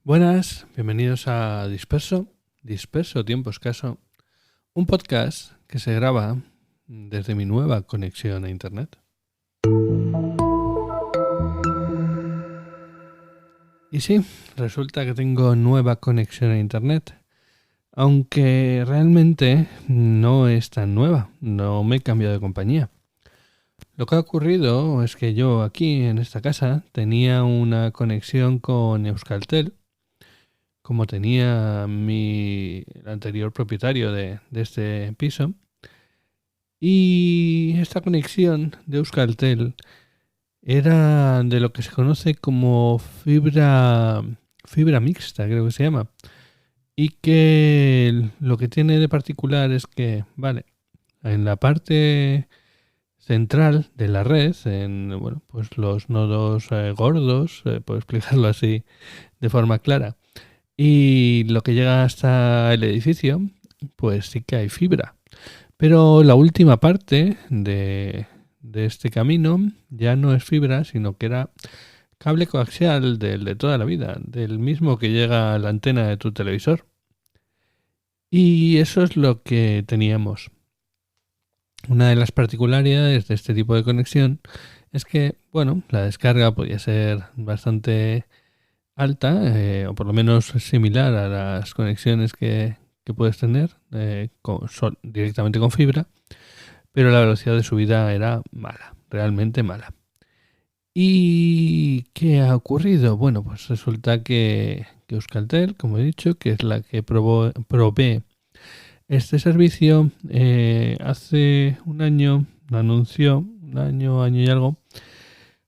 Buenas, bienvenidos a Disperso Tiempo Escaso, un podcast que se graba desde mi nueva conexión a internet. Y sí, resulta que tengo nueva conexión a internet, aunque realmente no es tan nueva, no me he cambiado de compañía. Lo que ha ocurrido es que yo aquí en esta casa tenía una conexión con Euskaltel, como tenía el anterior propietario de este piso. Y esta conexión de Euskaltel era de lo que se conoce como fibra mixta, creo que se llama. Y que lo que tiene de particular es que, vale, en la parte central de la red, en pues los nodos gordos, por explicarlo así de forma clara, y lo que llega hasta el edificio, pues sí que hay fibra. Pero la última parte de este camino ya no es fibra, sino que era cable coaxial del de toda la vida, del mismo que llega a la antena de tu televisor. Y eso es lo que teníamos. Una de las particularidades de este tipo de conexión es que, bueno, la descarga podía ser bastante alta, o por lo menos similar a las conexiones que puedes tener directamente con fibra, pero la velocidad de subida era mala, realmente mala. ¿Y qué ha ocurrido? Bueno, pues resulta que Euskaltel, como he dicho, que es la que provee este servicio, hace un año anunció, año y algo,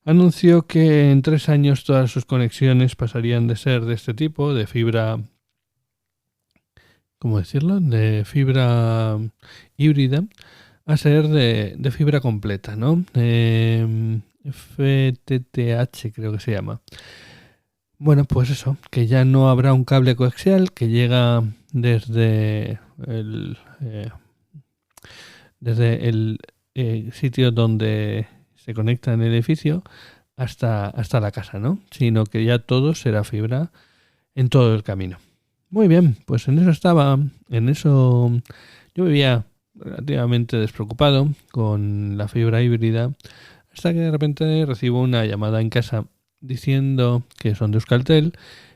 anunció que en 3 años todas sus conexiones pasarían de ser de este tipo, de fibra, ¿cómo decirlo? De fibra híbrida, a ser de fibra completa, ¿no? FTTH creo que se llama. Bueno, pues eso, que ya no habrá un cable coaxial que llega desde el sitio donde se conecta en el edificio hasta la casa, ¿no? Sino que ya todo será fibra en todo el camino. Muy bien, pues en eso estaba, en eso yo vivía relativamente despreocupado con la fibra híbrida, hasta que de repente recibo una llamada en casa diciendo que son de Euskaltel,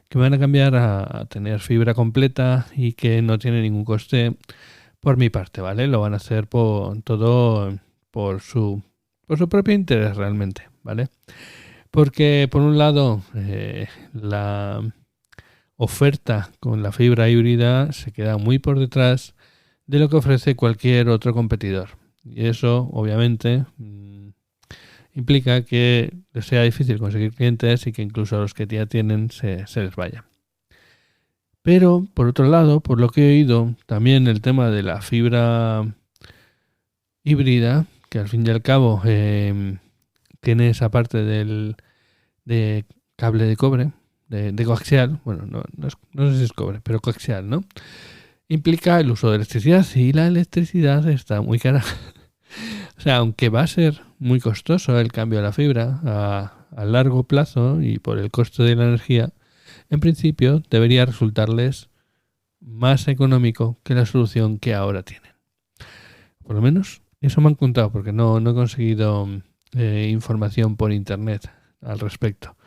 que me van a cambiar a tener fibra completa y que no tiene ningún coste por mi parte, ¿vale? Lo van a hacer todo por su propio interés realmente, ¿vale? Porque por un lado la oferta con la fibra híbrida se queda muy por detrás de lo que ofrece cualquier otro competidor. Y eso, obviamente, implica que sea difícil conseguir clientes y que incluso a los que ya tienen se les vaya. Pero, por otro lado, por lo que he oído, también el tema de la fibra híbrida, que al fin y al cabo tiene esa parte de cable de cobre, de coaxial, bueno, no sé si es cobre, pero coaxial, ¿no? Implica el uso de electricidad y la electricidad está muy cara. O sea, aunque va a ser muy costoso el cambio de la fibra a largo plazo y por el coste de la energía, en principio debería resultarles más económico que la solución que ahora tienen. Por lo menos eso me han contado, porque no he conseguido información por internet al respecto.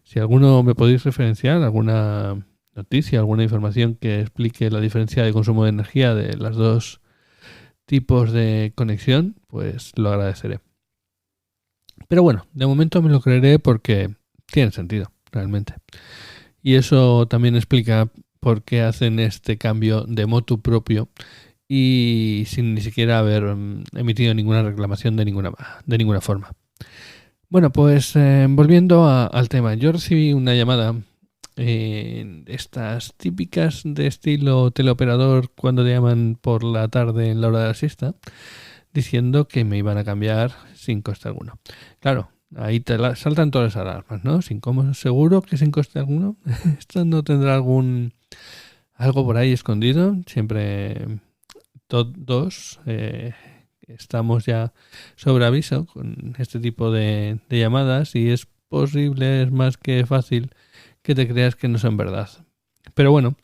Si alguno me podéis referenciar, alguna noticia, alguna información que explique la diferencia de consumo de energía de las dos tipos de conexión, pues lo agradeceré. Pero bueno, de momento me lo creeré porque tiene sentido, realmente. Y eso también explica por qué hacen este cambio de motu propio y sin ni siquiera haber emitido ninguna reclamación de ninguna forma. Bueno, pues volviendo al tema, yo recibí una llamada, estas típicas de estilo teleoperador cuando te llaman por la tarde en la hora de la siesta, diciendo que me iban a cambiar sin coste alguno. Claro, ahí saltan todas las alarmas, ¿no? Seguro que sin coste alguno. Esto no tendrá algo por ahí escondido. Siempre todos estamos ya sobre aviso con este tipo de llamadas y es posible, es más que fácil que te creas que no son verdad. Pero bueno,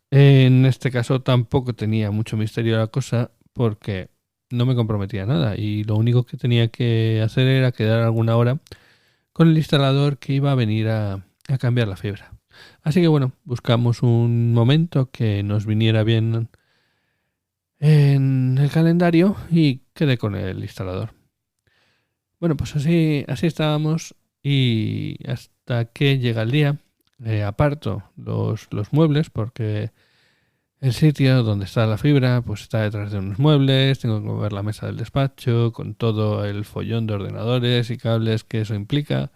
en este caso tampoco tenía mucho misterio la cosa porque no me comprometía a nada y lo único que tenía que hacer era quedar alguna hora con el instalador que iba a venir a cambiar la fibra. Así que bueno, buscamos un momento que nos viniera bien en el calendario y quedé con el instalador. Bueno, pues así estábamos y hasta que llega el día, aparto los muebles porque el sitio donde está la fibra pues está detrás de unos muebles, tengo que mover la mesa del despacho con todo el follón de ordenadores y cables que eso implica.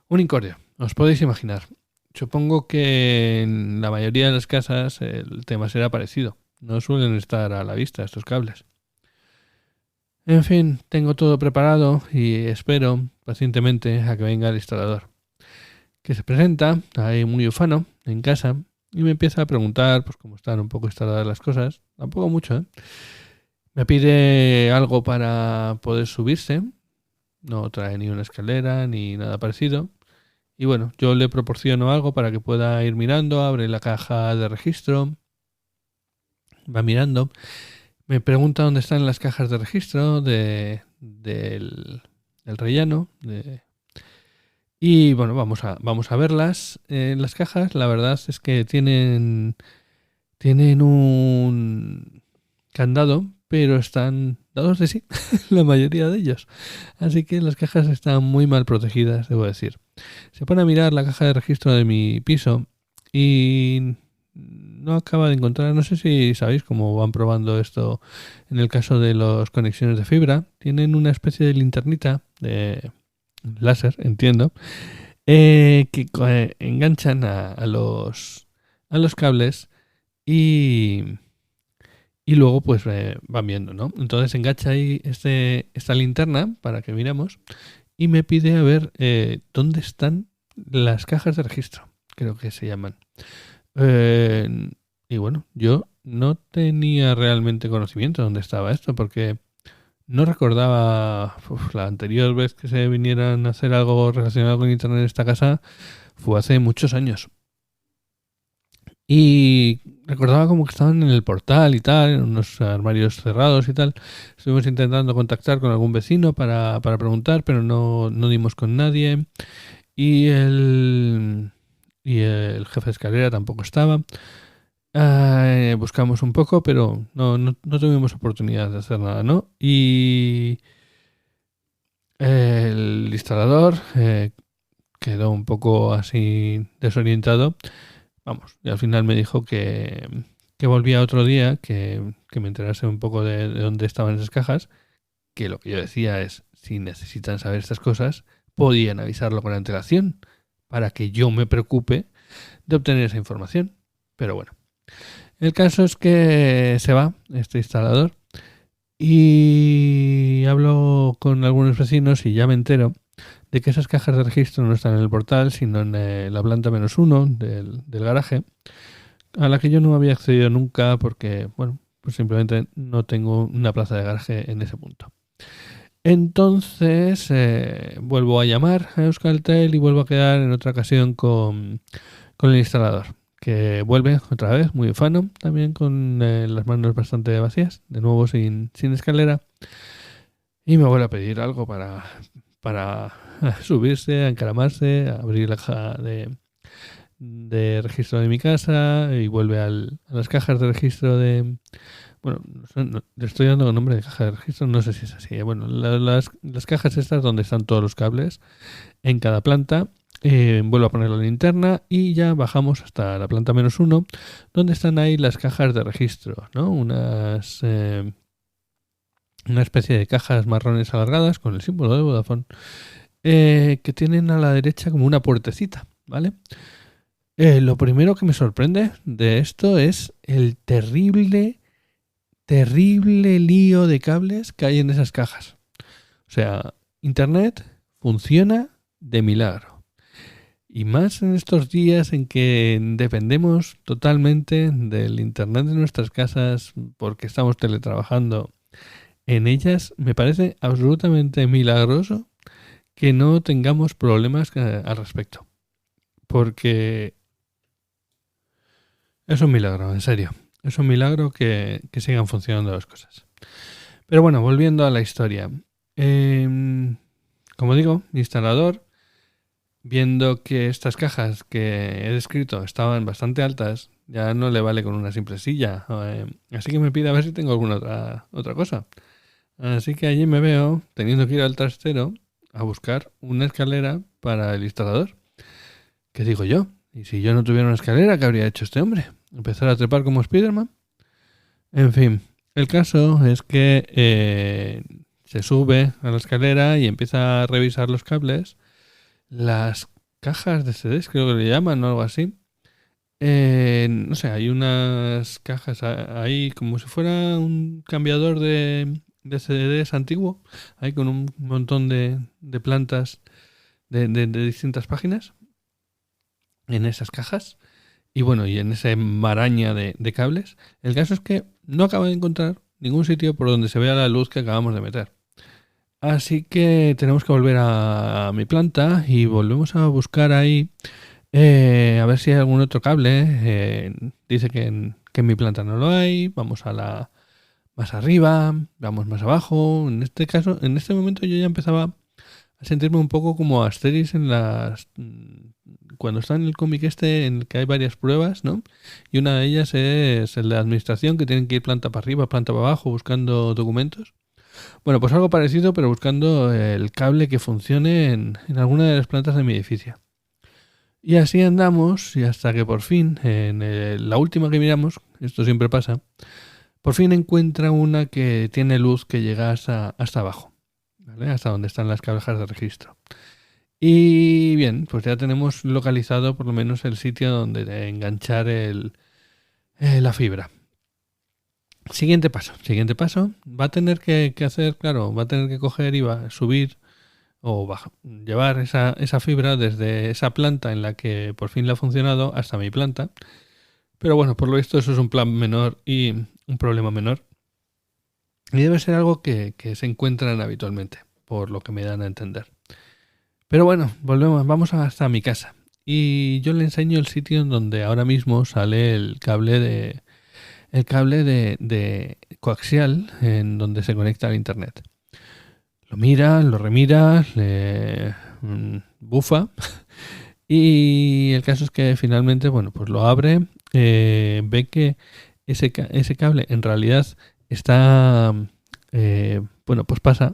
Un incordio, os podéis imaginar. Supongo que en la mayoría de las casas el tema será parecido. No suelen estar a la vista estos cables. En fin, tengo todo preparado y espero pacientemente a que venga el instalador, que se presenta ahí muy ufano en casa y me empieza a preguntar pues cómo están un poco instaladas las cosas. Tampoco mucho, ¿eh? Me pide algo para poder subirse. No trae ni una escalera ni nada parecido. Y bueno, yo le proporciono algo para que pueda ir mirando, abre la caja de registro, va mirando, me pregunta dónde están las cajas de registro del relleno. Y bueno, vamos a verlas. Las cajas, la verdad es que tienen un candado, pero están dados de sí, la mayoría de ellos. Así que las cajas están muy mal protegidas, debo decir. Se pone a mirar la caja de registro de mi piso y no acaba de encontrar, no sé si sabéis cómo van probando esto en el caso de las conexiones de fibra. Tienen una especie de linternita de láser, entiendo, que enganchan a los cables y luego pues van viendo, ¿no? Entonces engancha ahí esta linterna para que miremos y me pide a ver dónde están las cajas de registro, creo que se llaman. Y bueno, yo no tenía realmente conocimiento de dónde estaba esto porque no recordaba la anterior vez que se vinieran a hacer algo relacionado con internet en esta casa fue hace muchos años. Y recordaba como que estaban en el portal y tal, en unos armarios cerrados y tal. Estuvimos intentando contactar con algún vecino para preguntar, pero no dimos con nadie. Y el jefe de escalera tampoco estaba. Buscamos un poco, pero no tuvimos oportunidad de hacer nada, ¿no? Y el instalador quedó un poco así desorientado. Vamos, y al final me dijo que volvía otro día, que me enterase un poco de dónde estaban esas cajas, que lo que yo decía es, si necesitan saber estas cosas, podían avisarlo con antelación, para que yo me preocupe de obtener esa información. Pero bueno, el caso es que se va este instalador y hablo con algunos vecinos y ya me entero de que esas cajas de registro no están en el portal, sino en la planta -1 del garaje, a la que yo no había accedido nunca porque, bueno, pues simplemente no tengo una plaza de garaje en ese punto. Entonces vuelvo a llamar a Euskaltel y vuelvo a quedar en otra ocasión con el instalador, que vuelve otra vez, muy ufano, también con las manos bastante vacías, de nuevo sin escalera, y me vuelve a pedir algo para subirse, a encaramarse, a abrir la caja de registro de mi casa y vuelve a las cajas de registro de... Bueno, le estoy dando el nombre de caja de registro, no sé si es así. Bueno, las cajas estas donde están todos los cables en cada planta. Vuelvo a poner la linterna y ya bajamos hasta la planta -1, donde están ahí las cajas de registro, ¿no? Una especie de cajas marrones alargadas con el símbolo de Vodafone, que tienen a la derecha como una puertecita, ¿vale? Lo primero que me sorprende de esto es el terrible lío de cables que hay en esas cajas. O sea, Internet funciona de milagro. Y más en estos días en que dependemos totalmente del Internet de nuestras casas porque estamos teletrabajando en ellas, me parece absolutamente milagroso que no tengamos problemas al respecto. porque es un milagro, en serio. Es un milagro que sigan funcionando las cosas. Pero bueno, volviendo a la historia. Como digo, mi instalador, viendo que estas cajas que he descrito estaban bastante altas, ya no le vale con una simple silla. Así que me pide a ver si tengo alguna otra cosa. Así que allí me veo teniendo que ir al trastero a buscar una escalera para el instalador. ¿Qué digo yo? ¿Y si yo no tuviera una escalera, qué habría hecho este hombre? ¿Empezar a trepar como Spiderman? En fin, el caso es que se sube a la escalera y empieza a revisar los cables. Las cajas de CDs, creo que le llaman o algo así. No sé, hay unas cajas ahí como si fuera un cambiador de CDs antiguo, ahí con un montón de plantas de distintas páginas en esas cajas. Y bueno, y en esa maraña de cables. El caso es que no acabo de encontrar ningún sitio por donde se vea la luz que acabamos de meter. Así que tenemos que volver a mi planta y volvemos a buscar ahí a ver si hay algún otro cable. Dice que en mi planta no lo hay. Vamos a la más arriba, vamos más abajo. En este caso, en este momento yo ya empezaba a sentirme un poco como Asterix en cuando está en el cómic este en el que hay varias pruebas, ¿no? Y una de ellas es el de administración, que tienen que ir planta para arriba, planta para abajo, buscando documentos. Bueno, pues algo parecido, pero buscando el cable que funcione en alguna de las plantas de mi edificio. Y así andamos, y hasta que por fin, en la última que miramos, esto siempre pasa, por fin encuentra una que tiene luz que llega hasta abajo, ¿vale? Hasta donde están las cajas de registro. Y bien, pues ya tenemos localizado por lo menos el sitio donde enganchar la fibra. Siguiente paso. Va a tener que hacer, claro, va a tener que coger y va a subir o llevar esa fibra desde esa planta en la que por fin le ha funcionado hasta mi planta. Pero bueno, por lo visto eso es un plan menor y un problema menor. Y debe ser algo que se encuentran habitualmente, por lo que me dan a entender. Pero bueno, vamos hasta mi casa. Y yo le enseño el sitio en donde ahora mismo sale el cable de coaxial en donde se conecta al internet. Lo mira, lo remira, le bufa y el caso es que finalmente, bueno, pues lo abre, ve que ese cable en realidad está, bueno, pues pasa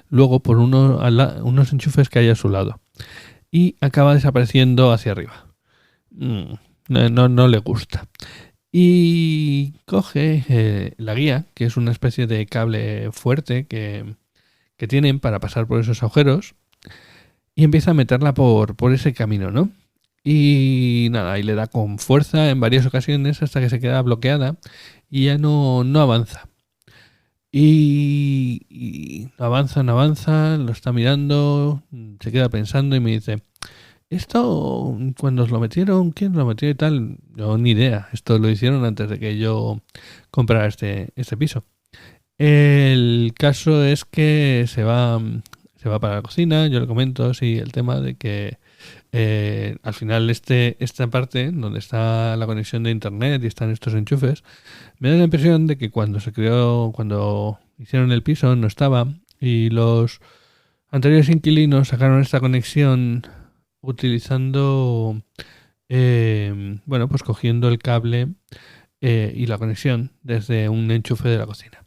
luego por unos enchufes que hay a su lado y acaba desapareciendo hacia arriba. No le gusta. Y coge la guía, que es una especie de cable fuerte que tienen para pasar por esos agujeros, y empieza a meterla por ese camino, ¿no? Y nada, y le da con fuerza en varias ocasiones hasta que se queda bloqueada y ya no avanza. Y no avanza, lo está mirando, se queda pensando y me dice, esto, cuando os lo metieron, ¿quién lo metió y tal? Yo ni idea, esto lo hicieron antes de que yo comprara este piso. El caso es que se va para la cocina, yo le comento, sí, el tema de que al final esta parte donde está la conexión de internet y están estos enchufes, me da la impresión de que cuando hicieron el piso no estaba y los anteriores inquilinos sacaron esta conexión utilizando, bueno, pues cogiendo el cable y la conexión desde un enchufe de la cocina.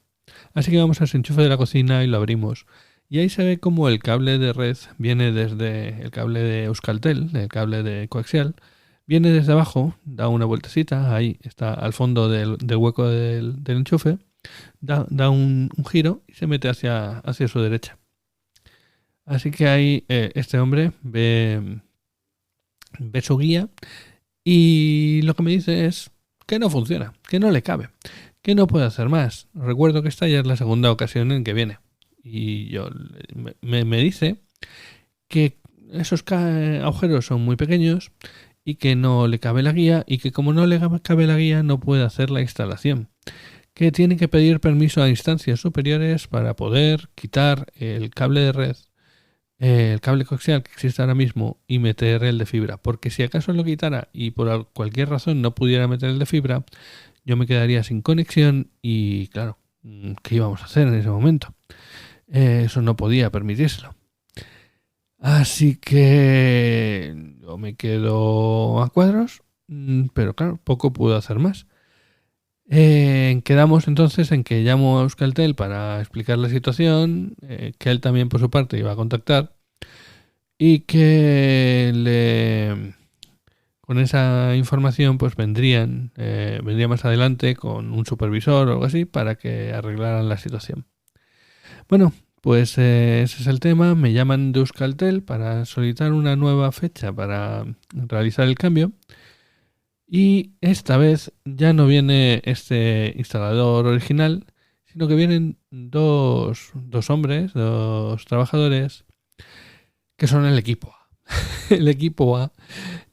Así que vamos a ese enchufe de la cocina y lo abrimos. Y ahí se ve como el cable de red viene desde el cable de Euskaltel, el cable de coaxial, viene desde abajo, da una vueltecita, ahí está al fondo del hueco del enchufe, da un giro y se mete hacia su derecha. Así que ahí este hombre ve su guía y lo que me dice es que no funciona, que no le cabe, que no puede hacer más. Recuerdo que esta ya es la segunda ocasión en que viene. Y me dice que esos agujeros son muy pequeños y que no le cabe la guía y que como no le cabe la guía no puede hacer la instalación. Que tiene que pedir permiso a instancias superiores para poder quitar el cable de red el cable coaxial que existe ahora mismo y meter el de fibra. Porque si acaso lo quitara y por cualquier razón no pudiera meter el de fibra, yo me quedaría sin conexión y claro, ¿qué íbamos a hacer en ese momento? Eso no podía permitírselo. Así que yo me quedo a cuadros, pero claro, poco puedo hacer más. Quedamos entonces en que llamo a Euskaltel para explicar la situación, que él también por su parte iba a contactar y que con esa información pues vendría más adelante con un supervisor o algo así para que arreglaran la situación. Bueno, pues ese es el tema. Me llaman de Euskaltel para solicitar una nueva fecha para realizar el cambio. Y esta vez ya no viene este instalador original, sino que vienen dos hombres, dos trabajadores, que son el equipo A. El equipo A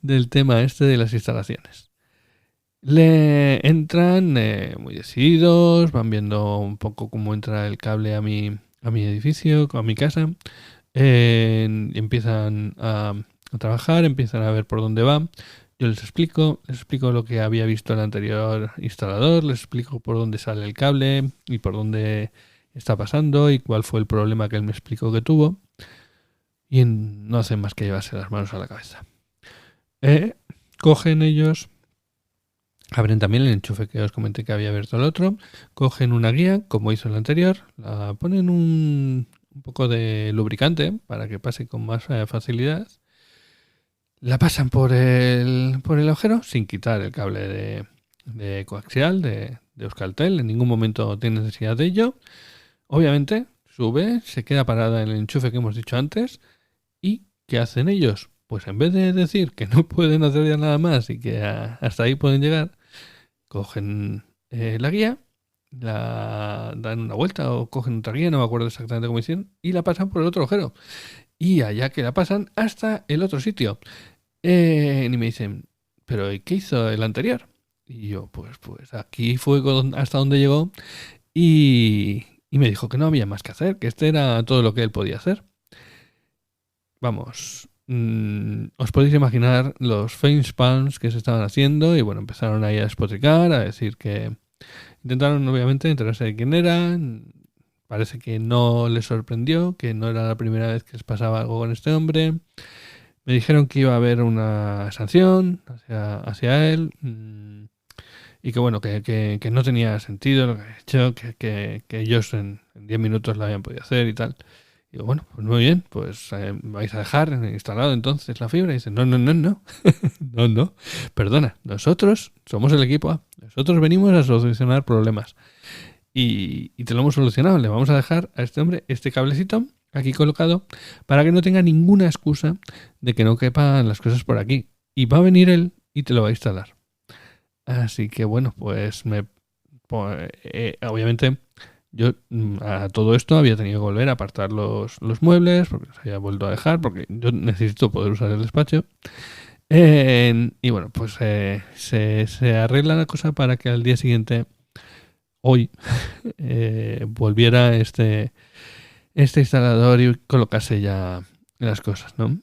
del tema este de las instalaciones. Le entran muy decididos, van viendo un poco cómo entra el cable a mi edificio, a mi casa. Empiezan a trabajar, empiezan a ver por dónde va. Yo les explico lo que había visto el anterior instalador, les explico por dónde sale el cable y por dónde está pasando y cuál fue el problema que él me explicó que tuvo. Y no hacen más que llevarse las manos a la cabeza. Cogen ellos, abren también el enchufe que os comenté que había abierto el otro, cogen una guía, como hizo el anterior, la ponen un poco de lubricante para que pase con más facilidad. La pasan por el agujero sin quitar el cable de coaxial de Euskaltel. En ningún momento tiene necesidad de ello. Obviamente sube, se queda parada en el enchufe que hemos dicho antes. ¿Y qué hacen ellos? Pues en vez de decir que no pueden hacer ya nada más y que hasta ahí pueden llegar, cogen la guía, la dan una vuelta o cogen otra guía, no me acuerdo exactamente cómo hicieron, y la pasan por el otro agujero. Y allá que la pasan hasta el otro sitio. Y me dicen, ¿pero qué hizo el anterior? Y yo, pues aquí fue hasta donde llegó y me dijo que no había más que hacer, que este era todo lo que él podía hacer. Vamos, os podéis imaginar los facepalms que se estaban haciendo y bueno, empezaron ahí a despotricar, a decir que intentaron obviamente enterarse de quién era. Parece que no les sorprendió, que no era la primera vez que les pasaba algo con este hombre. Me dijeron que iba a haber una sanción hacia él y que bueno, que no tenía sentido lo que había hecho, que ellos en 10 minutos lo habían podido hacer y tal. Y digo, bueno, pues muy bien, pues vais a dejar instalado entonces la fibra. Y dicen, no, no, perdona, nosotros somos el equipo A, nosotros venimos a solucionar problemas. Y te lo hemos solucionado, le vamos a dejar a este hombre este cablecito aquí colocado para que no tenga ninguna excusa de que no quepan las cosas por aquí. Y va a venir él y te lo va a instalar. Así que bueno, pues obviamente yo a todo esto había tenido que volver a apartar los muebles porque los había vuelto a dejar porque yo necesito poder usar el despacho. Y bueno, pues se arregla la cosa para que al día siguiente, hoy, volviera este instalador y colocase ya las cosas, ¿no?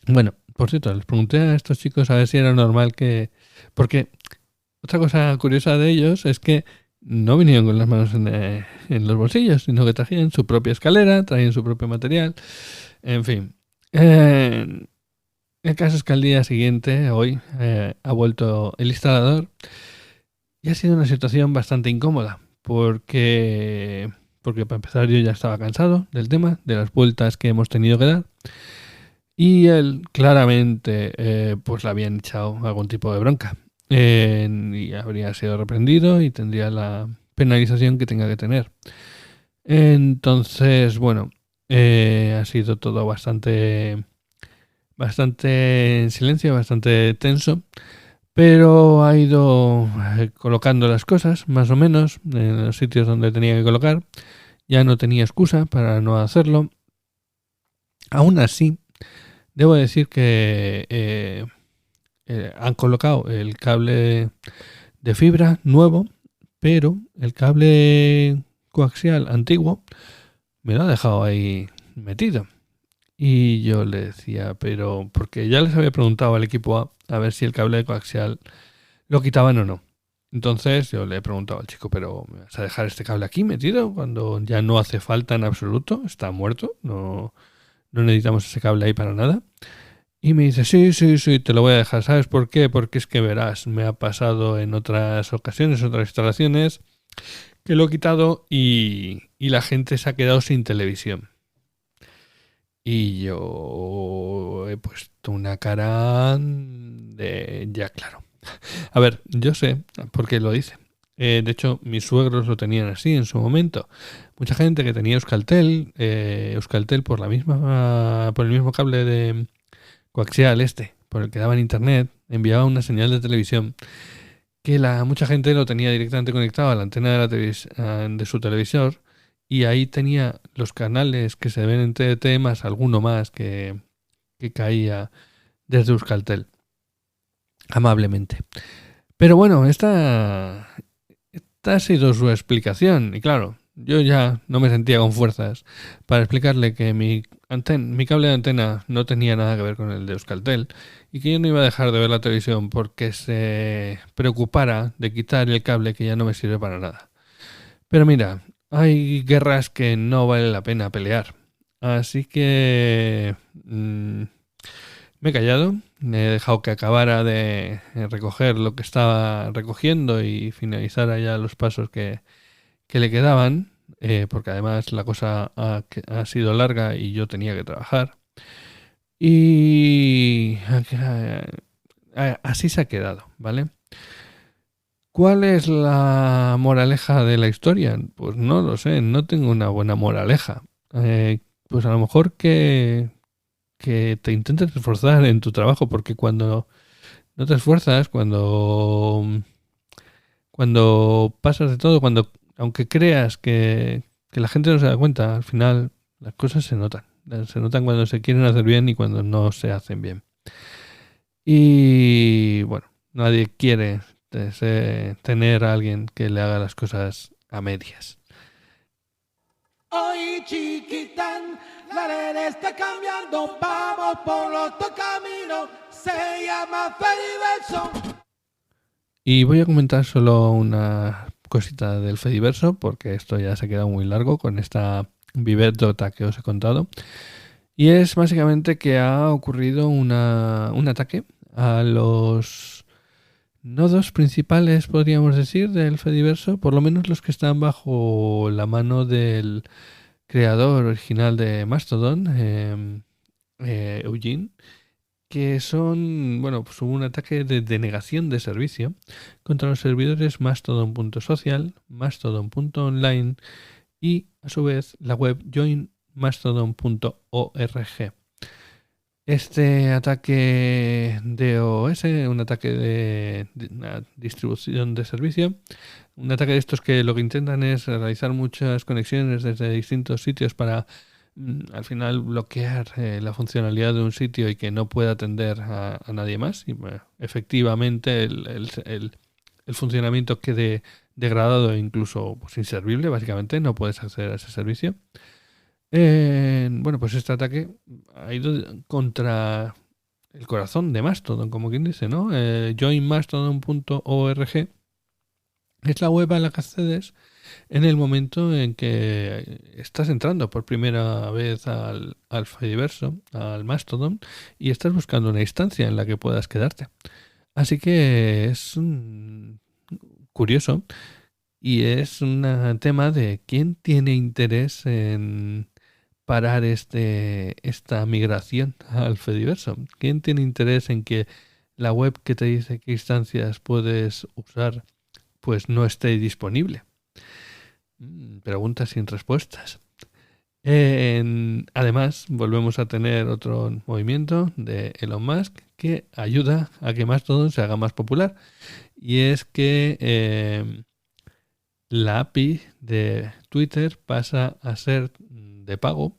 Bueno, por cierto, les pregunté a estos chicos a ver si era normal que... Porque otra cosa curiosa de ellos es que no vinieron con las manos en los bolsillos, sino que traían su propia escalera, traían su propio material, en fin. El caso es que al día siguiente, hoy, ha vuelto el instalador y ha sido una situación bastante incómoda, porque para empezar yo ya estaba cansado del tema, de las vueltas que hemos tenido que dar. Y él claramente pues le habían echado algún tipo de bronca. Y habría sido reprendido y tendría la penalización que tenga que tener. Entonces, bueno, ha sido todo bastante en silencio, bastante tenso. Pero ha ido colocando las cosas, más o menos, en los sitios donde tenía que colocar. Ya no tenía excusa para no hacerlo. Aún así, debo decir que han colocado el cable de fibra nuevo, pero el cable coaxial antiguo me lo ha dejado ahí metido. Y yo le decía, pero porque ya les había preguntado al equipo a ver si el cable coaxial lo quitaban o no. Entonces yo le he preguntado al chico, pero ¿me vas a dejar este cable aquí metido cuando ya no hace falta en absoluto? Está muerto, no necesitamos ese cable ahí para nada. Y me dice, sí, sí, sí, te lo voy a dejar. ¿Sabes por qué? Porque es que verás, me ha pasado en otras ocasiones, otras instalaciones, que lo he quitado y la gente se ha quedado sin televisión. Y yo he puesto una cara de... Ya, claro. A ver, yo sé por qué lo dice. De hecho, mis suegros lo tenían así en su momento. Mucha gente que tenía Euskaltel, Euskaltel por el mismo cable de coaxial por el que daban internet, enviaba una señal de televisión que mucha gente lo tenía directamente conectado a la antena de su televisor y ahí tenía los canales que se ven en TDT más alguno más que caía desde Euskaltel, amablemente. Pero bueno, esta ha sido su explicación. Y claro, yo ya no me sentía con fuerzas para explicarle que mi cable de antena no tenía nada que ver con el de Euskaltel y que yo no iba a dejar de ver la televisión porque se preocupara de quitar el cable que ya no me sirve para nada. Pero mira, hay guerras que no vale la pena pelear. Así que me he callado, he dejado que acabara de recoger lo que estaba recogiendo y finalizara ya los pasos que le quedaban, porque además la cosa ha sido larga y yo tenía que trabajar. Y así se ha quedado, ¿vale? ¿Cuál es la moraleja de la historia? Pues no lo sé, no tengo una buena moraleja. Pues a lo mejor que te intentes esforzar en tu trabajo, porque cuando no te esfuerzas, cuando pasas de todo, aunque creas que la gente no se da cuenta, al final las cosas se notan. Se notan cuando se quieren hacer bien y cuando no se hacen bien. Y bueno, nadie quiere tener a alguien que le haga las cosas a medias. Hoy chiquitán, la arena está cambiando, vamos por otro camino, se llama Fediverso. Y voy a comentar solo una cosita del Fediverso, porque esto ya se ha quedado muy largo con esta vivedota que os he contado. Y es básicamente que ha ocurrido un ataque a los nodos principales, podríamos decir, del Fediverso, por lo menos los que están bajo la mano del creador original de Mastodon, Eugene, que son, bueno, pues hubo un ataque de denegación de servicio contra los servidores mastodon.social, mastodon.online y, a su vez, la web joinmastodon.org. Este ataque de OS, un ataque de una distribución de servicio, un ataque de estos que lo que intentan es realizar muchas conexiones desde distintos sitios para al final bloquear la funcionalidad de un sitio y que no pueda atender a nadie más. Y bueno, efectivamente el funcionamiento quede degradado e incluso pues, inservible, básicamente no puedes acceder a ese servicio. Bueno, pues este ataque ha ido contra el corazón de Mastodon, como quien dice, ¿no? Joinmastodon.org es la web a la que accedes en el momento en que estás entrando por primera vez al Fediverso, al Mastodon, y estás buscando una instancia en la que puedas quedarte. Así que es curioso y es un tema de quién tiene interés en parar esta migración al Fediverso. ¿Quién tiene interés en que la web que te dice qué instancias puedes usar pues no esté disponible? Preguntas sin respuestas. Además, volvemos a tener otro movimiento de Elon Musk que ayuda a que Mastodon se haga más popular. Y es que la API de Twitter pasa a ser de pago,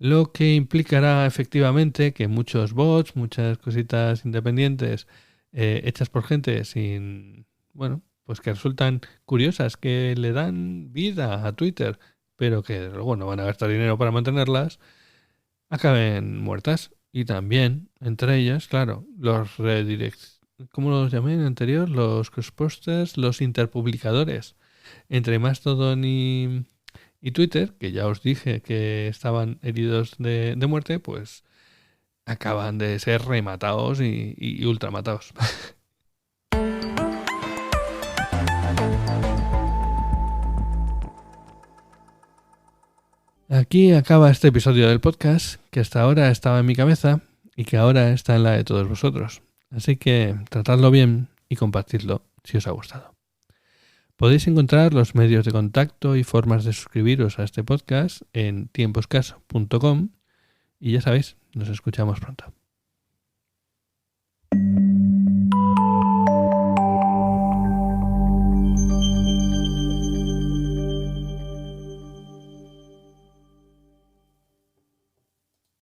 lo que implicará efectivamente que muchos bots, muchas cositas independientes hechas por gente sin, bueno, pues que resultan curiosas, que le dan vida a Twitter, pero que luego no van a gastar dinero para mantenerlas, acaben muertas. Y también, entre ellas, claro, los redirects, ¿cómo los llamé en el anterior? Los crossposters, los interpublicadores. Entre Mastodon y Twitter, que ya os dije que estaban heridos de muerte, pues acaban de ser rematados y ultramatados. Aquí acaba este episodio del podcast, que hasta ahora estaba en mi cabeza y que ahora está en la de todos vosotros. Así que tratadlo bien y compartidlo si os ha gustado. Podéis encontrar los medios de contacto y formas de suscribiros a este podcast en tiemposcaso.com y ya sabéis, nos escuchamos pronto.